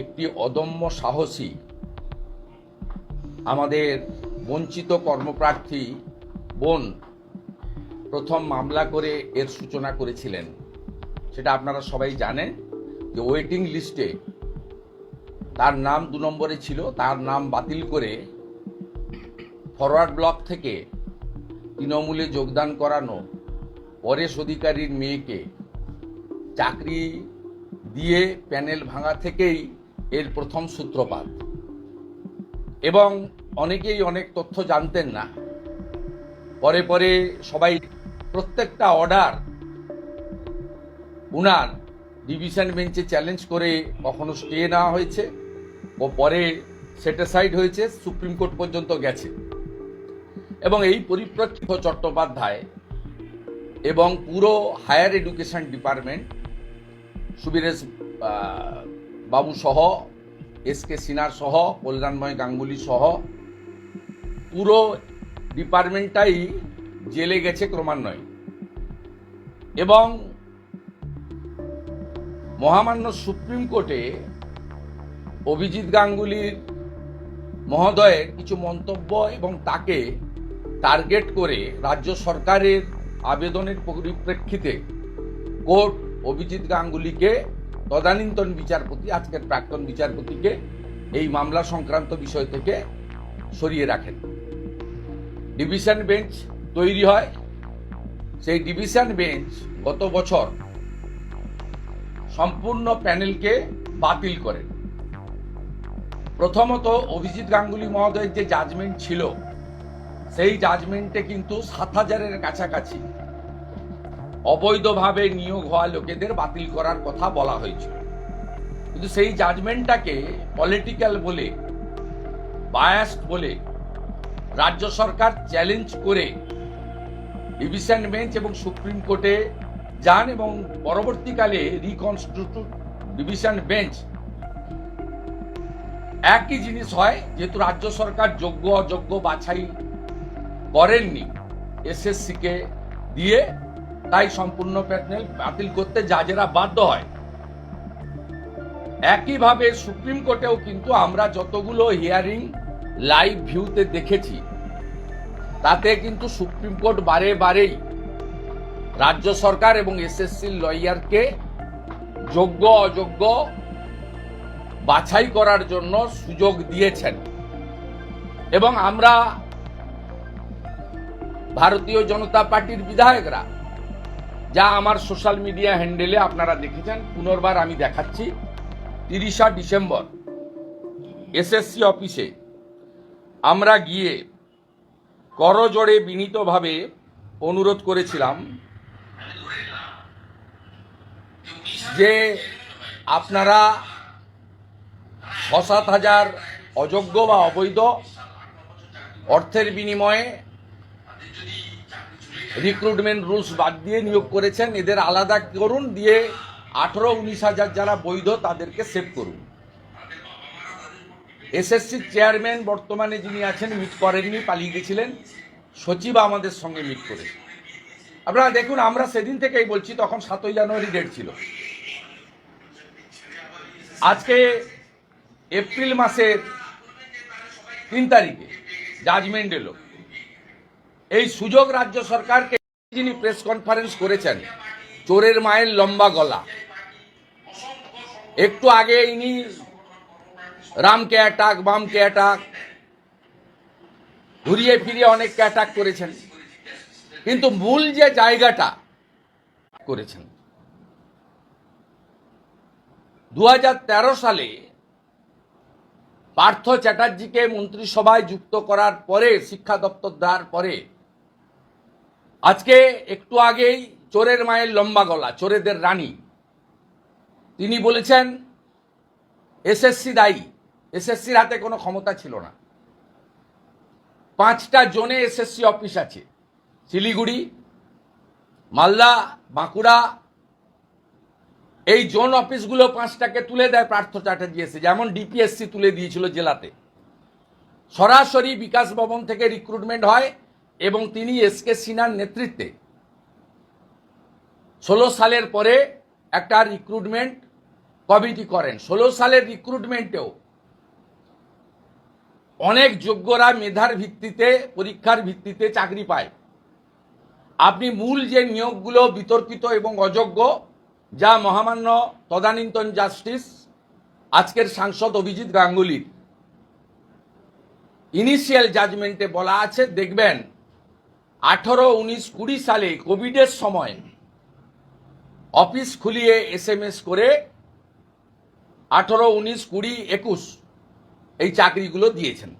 একটি অদম্য সাহসী আমাদের বঞ্চিত কর্মপ্রার্থী বোন প্রথম মামলা করে এর সূচনা করেছিলেন। সেটা আপনারা সবাই জানেন যে ওয়েটিং লিস্টে তার নাম 2 নম্বরে ছিল, তার নাম বাতিল করে ফরওয়ার্ড ব্লক থেকে তৃণমূলে যোগদান করানো পরেশ অধিকারীর মেয়েকে চাকরি দিয়ে প্যানেল ভাঙা থেকেই এর প্রথম সূত্রপাত। এবং অনেকেই অনেক তথ্য জানতেন না, পরে পরে সবাই প্রত্যেকটা অর্ডার উনার ডিভিশন বেঞ্চে চ্যালেঞ্জ করে কখনো স্টে নেওয়া হয়েছে ও পরে সেটিসাইড হয়েছে, সুপ্রিম কোর্ট পর্যন্ত গেছে। এবং এই পরিপ্রেক্ষিতে চট্টোপাধ্যায় এবং পুরো হায়ার এডুকেশন ডিপার্টমেন্ট, সুবীরেশ বাবু সহ, এসকে সিনহার সহ, কল্যাণময় গাঙ্গুলি সহ পুরো ডিপার্টমেন্টটাই জেলে গেছে ক্রমান্বয়ে। এবং মহামান্য সুপ্রিম কোর্টে অভিজিৎ গাঙ্গুলির মহোদয়ের কিছু মন্তব্য এবং তাকে টার্গেট করে রাজ্য সরকারের আবেদনের পরিপ্রেক্ষিতে কোর্ট অভিজিৎ গাঙ্গুলিকে, তদানীন্তন বিচারপতি, আজকের প্রাক্তন বিচারপতিকে এই মামলা সংক্রান্ত বিষয় থেকে সরিয়ে রাখেন। ডিভিশন বেঞ্চ তৈরি হয়। সেই ডিভিশন বেঞ্চ গত বছর সম্পূর্ণ প্যানেলকে বাতিল করেন। প্রথমত অভিজিৎ গাঙ্গুলি মহোদয়ের যে জাজমেন্ট ছিল, সেই জাজমেন্টে কিন্তু 7,000-এর কাছাকাছি অবৈধভাবে নিয়োগ হওয়া লোকেদের বাতিল করার কথা বলা হয়েছিল। কিন্তু সেই জাজমেন্টটাকে পলিটিক্যাল বলে, বায়াসড বলে রাজ্য সরকার চ্যালেঞ্জ করে ডিভিশন বেঞ্চ এবং সুপ্রিম কোর্টে যান এবং পরবর্তীকালে রিকনস্টিটিউট ডিভিশন বেঞ্চ একই জিনিস হয়, যেহেতু রাজ্য সরকার যোগ্য অযোগ্য বাছাই করেননি এসএসসিকে দিয়ে, তাই সম্পূর্ণ প্যানেল বাতিল করতে জাজেরা বাধ্য হয়। একইভাবে সুপ্রিম কোর্টেও কিন্তু আমরা যতগুলো হিয়ারিং লাইভ ভিউতে দেখেছি, তাতে কিন্তু সুপ্রিম কোর্ট বারে বারেই রাজ্য সরকার এবং এসএসসির লয়ারকে যোগ্য অযোগ্য বাছাই করার জন্য সুযোগ দিয়েছেন। এবং আমরা ভারতীয় জনতা পার্টির বিধায়করা, যা আমার সোশ্যাল মিডিয়া হ্যান্ডেলে আপনারা দেখেছেন, পুনর্বার আমি দেখাচ্ছি, 30 ডিসেম্বর এসএসসি অফিসে আমরা গিয়ে করজোড়ে বিনীতভাবে অনুরোধ করেছিলাম যে আপনারা 6-7 হাজার অযোগ্য বা অবৈধ অর্থের বিনিময়ে রিক্রুটমেন্ট রুলস বাদ দিয়ে নিয়োগ করেছেন, এদের আলাদা করুন, দিয়ে 18-19 হাজার যারা বৈধ তাদেরকে সেভ করুন। এসএসসি চেয়ারম্যান বর্তমানে যিনি আছেন মিট করেননি, পালিয়ে গেছিলেন। সচিব আমাদের সঙ্গে মিট করে, আপনারা দেখুন, আমরা সেদিন থেকেই বলছি, তখন 7ই জানুয়ারি ডেট ছিল। আজকে এপ্রিল মাসের 3 তারিখে জাজমেন্ট এলো। এই সুযোগ রাজ্য সরকারকে, যিনি প্রেস কনফারেন্স করেছেন, চোরের মায়ের লম্বা গলা। একটু আগে ইনি রামকে অ্যাটাক, বামকে অ্যাটাক, ঘুরিয়ে ফিরিয়ে অনেককে অ্যাটাক করেছেন, কিন্তু মূল যে জায়গাটা করেছেন 2013 সালে পার্থ চ্যাটার্জিকে মন্ত্রিসভায় যুক্ত করার পরে, শিক্ষা দপ্তর দেওয়ার পরে, আজকে একটু আগেই চোরের মায়ের লম্বা গলা, চোরেদের রানী, তিনি বলেছেন এসএসসি দায়ী। এসএসসির হাতে কোনো ক্ষমতা ছিল না। 5টা জোনে এসএসসি অফিস আছে, শিলিগুড়ি, মালদা, বাঁকুড়া। এই জোন অফিসগুলো 5টাকে তুলে দেয় পার্থ চ্যাটার্জি এসে, যেমন ডিপিএসসি তুলে দিয়েছিল জেলাতে। সরাসরি বিকাশ ভবন থেকে রিক্রুটমেন্ট হয় এবং তিনি এসকে সিনহার নেতৃত্বে 16 সালের পরে একটা রিক্রুটমেন্ট কমিটি করেন। 16 সালের রিক্রুটমেন্টেও অনেক যোগ্যরা মেধার ভিত্তিতে, পরীক্ষার ভিত্তিতে চাকরি পায়। আপনি মূল যে নিয়োগগুলো বিতর্কিত এবং অযোগ্য, যা মহামান্য তদানীন্তন জাস্টিস আজকের সাংসদ অভিজিৎ গাঙ্গুলির ইনিশিয়াল জাজমেন্টে বলা আছে, দেখবেন 18, 19, 20 সালে কোভিডের সময় অফিস খুলিয়ে SMS করে 18, 19, 20, 21 এই চাকরিগুলো দিয়েছেন।